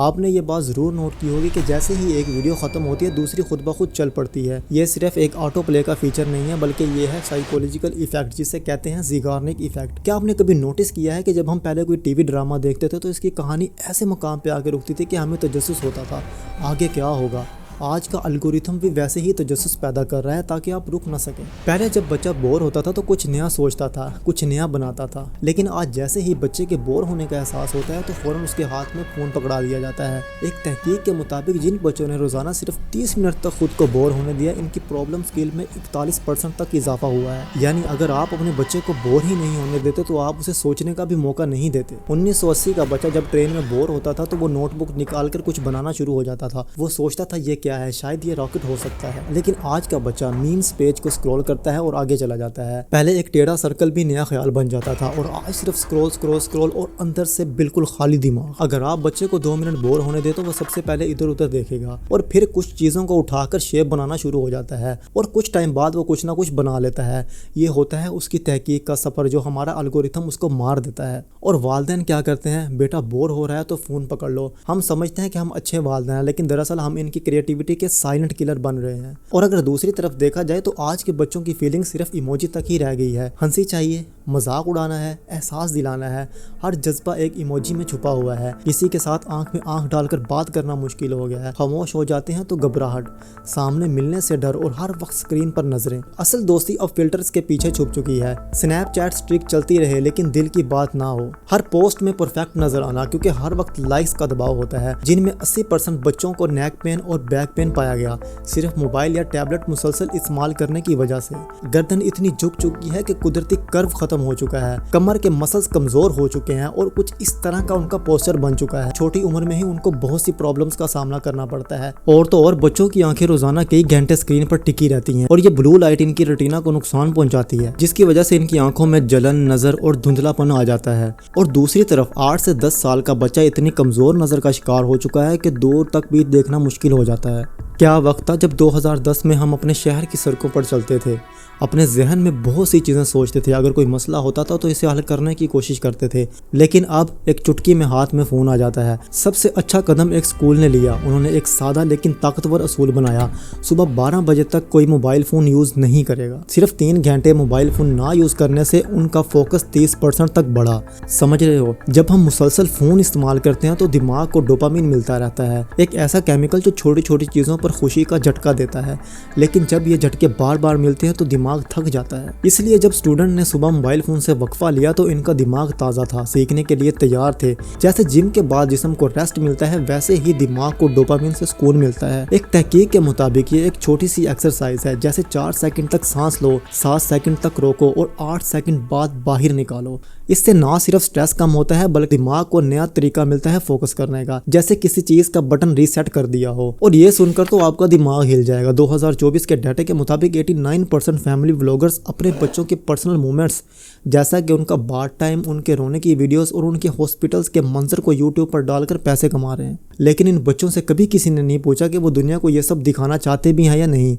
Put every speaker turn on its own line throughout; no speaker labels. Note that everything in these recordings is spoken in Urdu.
آپ نے یہ بات ضرور نوٹ کی ہوگی کہ جیسے ہی ایک ویڈیو ختم ہوتی ہے دوسری خود بخود چل پڑتی ہے۔ یہ صرف ایک آٹو پلے کا فیچر نہیں ہے بلکہ یہ ہے سائیکولوجیکل ایفیکٹ، جسے کہتے ہیں زیگارنک ایفیکٹ۔ کیا آپ نے کبھی نوٹس کیا ہے کہ جب ہم پہلے کوئی ٹی وی ڈرامہ دیکھتے تھے تو اس کی کہانی ایسے مقام پہ آ کے رکتی تھی کہ ہمیں تجسس ہوتا تھا آگے کیا ہوگا؟ آج کا الگوریتھم بھی ویسے ہی تجسس پیدا کر رہا ہے تاکہ آپ رک نہ سکیں۔ پہلے جب بچہ بور ہوتا تھا تو کچھ نیا سوچتا تھا، کچھ نیا بناتا تھا، لیکن آج جیسے ہی بچے کے بور ہونے کا احساس ہوتا ہے تو فوراً اس کے ہاتھ میں فون پکڑا دیا جاتا ہے۔ ایک تحقیق کے مطابق جن بچوں نے روزانہ صرف 30 منٹ تک خود کو بور ہونے دیا، ان کی پرابلم اسکیل میں 41% تک اضافہ ہوا ہے۔ یعنی اگر آپ اپنے بچے کو بور ہی نہیں ہونے دیتے تو آپ اسے سوچنے کا بھی موقع نہیں دیتے۔ 1980 کا بچہ جب ٹرین میں بور ہوتا تھا تو وہ نوٹ بک نکال کر کچھ بنانا شروع ہو جاتا تھا۔ وہ سوچتا تھا یہ کیا ہے، شاید یہ راکٹ ہو سکتا ہے۔ لیکن آج کا بچہ میمز پیج کو سکرول کرتا ہے اور آگے چلا جاتا ہے۔ پہلے ایک ٹیڑھا سرکل بھی نیا خیال بن جاتا تھا اور آج صرف سکرول اور اندر سے بالکل خالی دماغ۔ اگر آپ بچے کو 2 منٹ بور ہونے دے تو وہ سب سے پہلے ادھر ادھر دیکھے گا اور پھر کچھ چیزوں کو اٹھا کر شیپ بنانا شروع ہو جاتا ہے اور کچھ ٹائم بعد وہ کچھ نہ کچھ بنا لیتا ہے۔ یہ ہوتا ہے اس کی تحقیق کا سفر جو ہمارا الگوریتھم اس کو مار دیتا ہے۔ اور والدین کیا کرتے ہیں؟ بیٹا بور ہو رہا ہے تو فون پکڑ لو۔ ہم سمجھتے ہیں کہ ہم اچھے والدین ہیں لیکن دراصل ہم ان کی کریٹیوٹی کے سائلنٹ کلر بن رہے ہیں۔ اور اگر دوسری طرف دیکھا جائے تو آج کے بچوں کی فیلنگ صرف ایموجی تک ہی رہ گئی ہے۔ ہنسی چاہیے، مذاق اڑانا ہے، احساس دلانا ہے، ہر جذبہ ایک ایموجی میں چھپا ہوا ہے۔ کسی کے ساتھ آنکھ میں آنکھ ڈال کر بات کرنا مشکل ہو گیا ہے، خاموش ہو جاتے ہیں تو گھبراہٹ، سامنے ملنے سے ڈر اور ہر وقت اسکرین پر نظریں۔ اصل دوستی اب فلٹرز کے پیچھے چھپ چکی ہے۔ سنیپ چیٹ اسٹریک چلتی رہے لیکن دل کی بات نہ ہو، ہر پوسٹ میں پرفیکٹ نظر آنا کیونکہ ہر وقت لائکس کا دباؤ ہوتا ہے، جن میں 80% بچوں کو نیک پین اور بیک پین پایا گیا، صرف موبائل یا ٹیبلٹ مسلسل استعمال کرنے کی وجہ سے۔ گردن اتنی جھک چکی ہے کہ قدرتی کرو ختم ہو چکا ہے، کمر کے مسلز کمزور ہو چکے ہیں اور کچھ اس طرح کا ان کا پوسچر بن چکا ہے۔ چھوٹی عمر میں ہی ان کو بہت سی پرابلمز کا سامنا کرنا پڑتا ہے۔ اور تو اور بچوں کی آنکھیں روزانہ کئی گھنٹے اسکرین پر ٹکی رہتی ہیں اور یہ بلو لائٹ ان کی ریٹینا کو نقصان پہنچاتی ہے، جس کی وجہ سے ان کی آنکھوں میں جلن، نظر اور دھندلا پن آ جاتا ہے۔ اور دوسری طرف 8 سے 10 سال کا بچہ اتنی کمزور نظر کا شکار ہو چکا ہے کہ دور تک بھی دیکھنا مشکل ہو جاتا ہے۔ کیا وقت تھا جب 2010 میں ہم اپنے شہر کی سڑکوں پر چلتے تھے، اپنے ذہن میں بہت سی چیزیں سوچتے تھے، اگر کوئی مسئلہ ہوتا تھا تو اسے حل کرنے کی کوشش کرتے تھے، لیکن اب ایک چٹکی میں ہاتھ میں فون آ جاتا ہے۔ سب سے اچھا قدم ایک سکول نے لیا، انہوں نے ایک سادہ لیکن طاقتور اصول بنایا، صبح 12 بجے تک کوئی موبائل فون یوز نہیں کرے گا۔ صرف 3 گھنٹے موبائل فون نہ یوز کرنے سے ان کا فوکس 30% تک بڑھا۔ سمجھ رہے ہو؟ جب ہم مسلسل فون استعمال کرتے ہیں تو دماغ کو ڈوپامین ملتا رہتا ہے، ایک ایسا کیمیکل جو چھوٹی چھوٹی چیزوں پر خوشی کا جھٹکا دیتا ہے، لیکن جب یہ جھٹکے بار بار ملتے ہیں تو دماغ تھک جاتا ہے۔ اس لیے جب اسٹوڈنٹ نے صبح موبائل فون سے وقفہ لیا تو ان کا دماغ تازہ تھا، سیکھنے کے لیے تیار تھے۔ جیسے جم کے بعد جسم کو ریسٹ ملتا ہے ویسے ہی دماغ کو ڈوپامین سے سکون ملتا ہے۔ ایک تحقیق کے مطابق یہ ایک چھوٹی سی ایکسرسائز ہے، جیسے 4 سیکنڈ تک سانس لو، 7 سیکنڈ تک روکو اور 8 سیکنڈ بعد باہر نکالو۔ اس سے نہ صرف سٹریس کم ہوتا ہے بلکہ دماغ کو نیا طریقہ ملتا ہے فوکس کرنے کا، جیسے کسی چیز کا بٹن ریسیٹ کر دیا ہو۔ اور یہ سن کر تو آپ کا دماغ ہل جائے گا۔ 2024 کے ڈیٹا کے مطابق 89% فیملی ولاگرز اپنے بچوں کے پرسنل مومنٹس، جیسا کہ ان کا باتھ ٹائم، ان کے رونے کی ویڈیوز اور ان کے ہاسپٹلز کے منظر کو یوٹیوب پر ڈال کر پیسے کما رہے ہیں۔ لیکن ان بچوں سے کبھی کسی نے نہیں پوچھا کہ وہ دنیا کو یہ سب دکھانا چاہتے بھی ہیں یا نہیں۔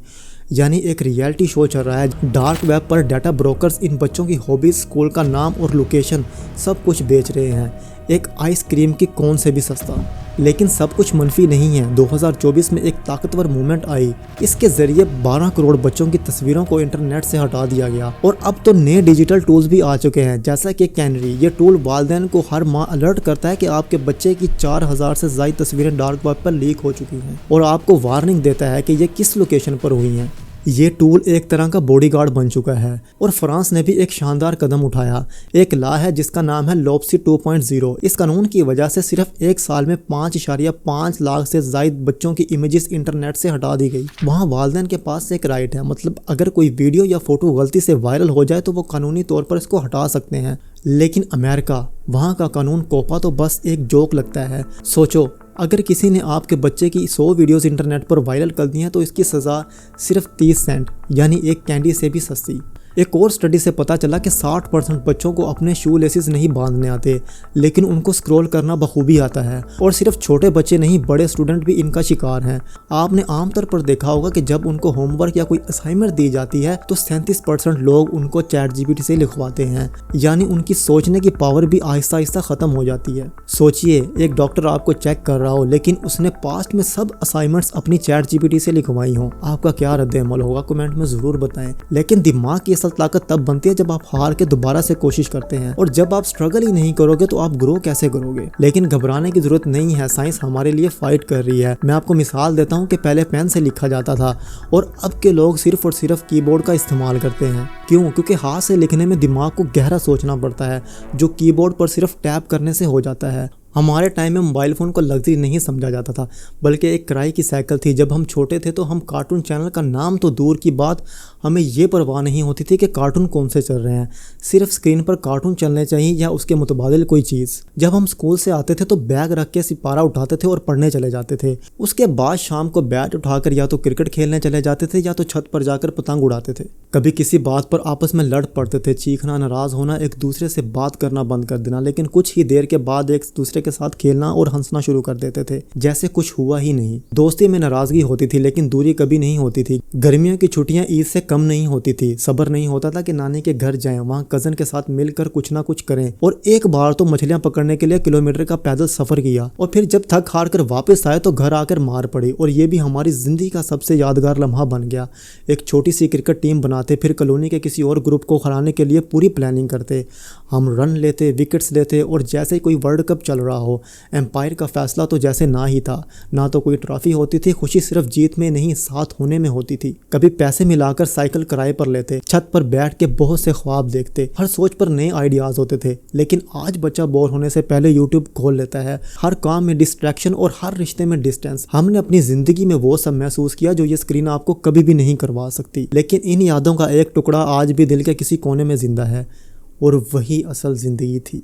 یعنی ایک ریئلٹی شو چل رہا ہے۔ ڈارک ویب پر ڈیٹا بروکرز ان بچوں کی ہابیز، اسکول کا نام اور لوکیشن سب کچھ بیچ رہے ہیں۔ ایک آئس کریم کی کون سے بھی سستا۔ لیکن سب کچھ منفی نہیں ہے۔ 2024 میں ایک طاقتور موومنٹ آئی، اس کے ذریعے 12 کروڑ بچوں کی تصویروں کو انٹرنیٹ سے ہٹا دیا گیا۔ اور اب تو نئے ڈیجیٹل ٹولز بھی آ چکے ہیں، جیسا کہ کینری۔ یہ ٹول والدین کو ہر ماہ الرٹ کرتا ہے کہ آپ کے بچے کی 4000 سے زائد تصویریں ڈارک ویب پر لیک ہو چکی ہیں، اور آپ کو وارننگ دیتا ہے کہ یہ کس لوکیشن پر ہوئی ہیں۔ یہ ٹول ایک طرح کا باڈی گارڈ بن چکا ہے۔ اور فرانس نے بھی ایک شاندار قدم اٹھایا۔ ایک لا ہے جس کا نام ہے لوپسی 2.0۔ اس قانون کی وجہ سے صرف ایک سال میں 5.5 لاکھ سے زائد بچوں کی امیجز انٹرنیٹ سے ہٹا دی گئی۔ وہاں والدین کے پاس ایک رائٹ ہے، مطلب اگر کوئی ویڈیو یا فوٹو غلطی سے وائرل ہو جائے تو وہ قانونی طور پر اس کو ہٹا سکتے ہیں۔ لیکن امریکہ، وہاں کا قانون کوپا تو بس ایک جوک لگتا ہے۔ سوچو، اگر کسی نے آپ کے بچے کی 100 ویڈیوز انٹرنیٹ پر وائرل کر دی ہیں تو اس کی سزا صرف 30 سینٹ، یعنی ایک کینڈی سے بھی سستی۔ ایک اور اسٹڈی سے پتہ چلا کہ 60% بچوں کو اپنے شو لیسز نہیں باندھنے آتے، لیکن ان کو اسکرول کرنا بخوبی آتا ہے، اور صرف چھوٹے بچے نہیں، بڑے اسٹوڈنٹ بھی ان کا شکار ہیں۔ آپ نے عام طور پر دیکھا ہوگا کہ جب ان کو ہوم ورک یا کوئی اسائنمنٹ دی جاتی ہے تو 37% لوگ ان کو چیٹ جی پی ٹی سے لکھواتے ہیں، یعنی ان کی سوچنے کی پاور بھی آہستہ آہستہ ختم ہو جاتی ہے۔ سوچئے ایک ڈاکٹر آپ کو چیک کر رہا ہو لیکن اس نے پاسٹ میں سب اسائنمنٹس اپنی چیٹ جی پی ٹی سے لکھوائی ہوں، آپ کا کیا رد عمل ہوگا؟ کمنٹ میں ضرور بتائیں۔ لیکن دماغ کی اصل طاقت تب بنتی ہے جب آپ ہار کے دوبارہ سے کوشش کرتے ہیں، اور جب آپ اسٹرگل ہی نہیں کرو گے تو آپ گرو کیسے کرو گے؟ لیکن گھبرانے کی ضرورت نہیں ہے، سائنس ہمارے لیے فائٹ کر رہی ہے۔ میں آپ کو مثال دیتا ہوں کہ پہلے پین سے لکھا جاتا تھا اور اب کے لوگ صرف اور صرف کی بورڈ کا استعمال کرتے ہیں۔ کیوں؟ کیونکہ ہاتھ سے لکھنے میں دماغ کو گہرا سوچنا پڑتا ہے، جو کی بورڈ پر صرف ٹیپ کرنے سے ہو جاتا ہے۔ ہمارے ٹائم میں موبائل فون کو لگژری نہیں سمجھا جاتا تھا، بلکہ ایک کرائے کی سائیکل تھی۔ جب ہم چھوٹے تھے تو ہم کارٹون چینل کا نام تو دور کی بات، ہمیں یہ پرواہ نہیں ہوتی تھی کہ کارٹون کون سے چل رہے ہیں، صرف اسکرین پر کارٹون چلنے چاہیے یا اس کے متبادل کوئی چیز۔ جب ہم اسکول سے آتے تھے تو بیگ رکھ کے سپارہ اٹھاتے تھے اور پڑھنے چلے جاتے تھے۔ اس کے بعد شام کو بیٹ اٹھا کر یا تو کرکٹ کھیلنے چلے جاتے تھے یا تو چھت پر جا کر پتنگ اڑاتے تھے۔ کبھی کسی بات پر آپس میں لڑ پڑتے تھے، چیخنا، ناراض ہونا، ایک دوسرے سے بات کرنا بند کر دینا، لیکن کچھ ہی دیر کے بعد ایک دوسرے کے ساتھ کھیلنا اور ہنسنا شروع کر دیتے تھے جیسے کچھ ہوا ہی نہیں۔ دوستی میں ناراضگی ہوتی تھی لیکن دوری کبھی نہیں ہوتی تھی۔ گرمیوں کی چھٹیاں عید سے کم نہیں ہوتی تھی، صبر نہیں ہوتا تھا کہ نانی کے گھر جائیں، وہاں کزن کے ساتھ مل کر کچھ نہ کچھ کریں، اور ایک بار تو مچھلیاں پکڑنے کے لیے کلومیٹر کا پیدل سفر کیا، اور پھر جب تھک ہار کر واپس آئے تو گھر آ کر مار پڑی، اور یہ بھی ہماری زندگی کا سب سے یادگار لمحہ بن گیا۔ ایک چھوٹی سی کرکٹ ٹیم بناتے، پھر کالونی کے کسی اور گروپ کو ہرانے کے لیے پوری پلاننگ کرتے، ہم رن لیتے، وکٹس لیتے، اور جیسے کوئی ورلڈ کپ چل رہا ہو۔ امپائر کا فیصلہ تو جیسے نہ ہی تھا، نہ تو کوئی ٹرافی ہوتی تھی، خوشی صرف جیت میں نہیں ساتھ ہونے میں ہوتی تھی۔ کبھی پیسے ملا کر سائیکل کرائے پر لیتے، چھت پر بیٹھ کے بہت سے خواب دیکھتے، ہر سوچ پر نئے آئیڈیاز ہوتے تھے۔ لیکن آج بچہ بور ہونے سے پہلے یوٹیوب کھول لیتا ہے، ہر کام میں ڈسٹریکشن اور ہر رشتے میں ڈسٹینس۔ ہم نے اپنی زندگی میں وہ سب محسوس کیا جو یہ اسکرین آپ کو کبھی بھی نہیں کروا سکتی، لیکن ان یادوں کا ایک ٹکڑا آج بھی دل کے کسی کونے میں زندہ ہے، اور وہی اصل زندگی تھی۔